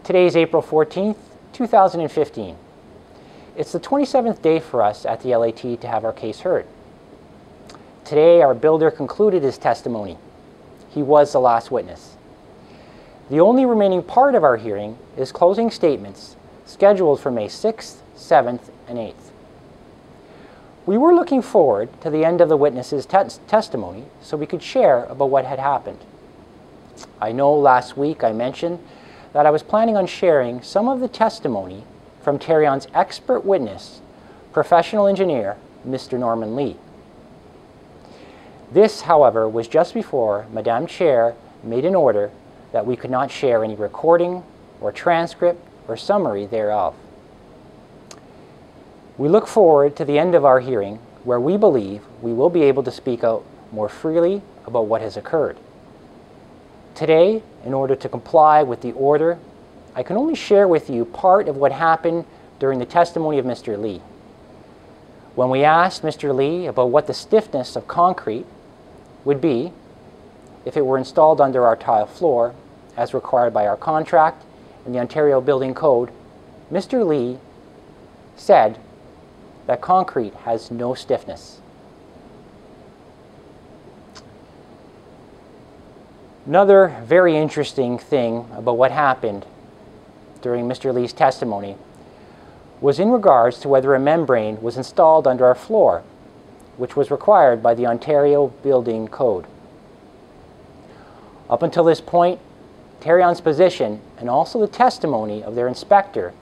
Today is April 14th, 2015. It's the 27th day for us at the LAT to have our case heard. Today, our builder concluded his testimony. He was the last witness. The only remaining part of our hearing is closing statements scheduled for May 6th, 7th, and 8th. We were looking forward to the end of the witness's testimony so we could share about what had happened. I know last week I mentioned that I was planning on sharing some of the testimony from Tarion's expert witness, professional engineer, Mr. Norman Lee. This, however, was just before Madam Chair made an order that we could not share any recording or transcript or summary thereof. We look forward to the end of our hearing where we believe we will be able to speak out more freely about what has occurred. Today, in order to comply with the order, I can only share with you part of what happened during the testimony of Mr. Lee. When we asked Mr. Lee about what the stiffness of concrete would be if it were installed under our tile floor, as required by our contract and the Ontario Building Code, Mr. Lee said that concrete has no stiffness. Another very interesting thing about what happened during Mr. Lee's testimony was in regards to whether a membrane was installed under our floor, which was required by the Ontario Building Code. Up until this point, Tarion's position and also the testimony of their inspector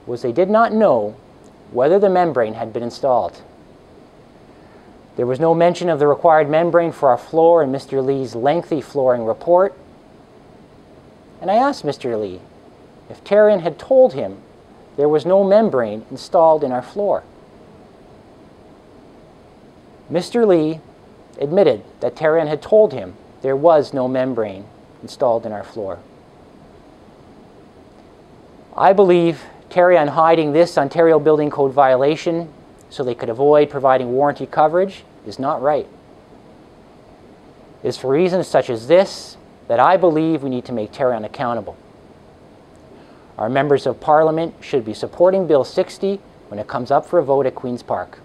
was they did not know whether the membrane had been installed. There was no mention of the required membrane for our floor in Mr. Lee's lengthy flooring report. And I asked Mr. Lee if Tarion had told him there was no membrane installed in our floor. Mr. Lee admitted that Tarion had told him there was no membrane installed in our floor. I believe Tarion hiding this Ontario Building Code violation so they could avoid providing warranty coverage is not right. It is for reasons such as this that I believe we need to make Tarion accountable. Our members of Parliament should be supporting Bill 60 when it comes up for a vote at Queen's Park.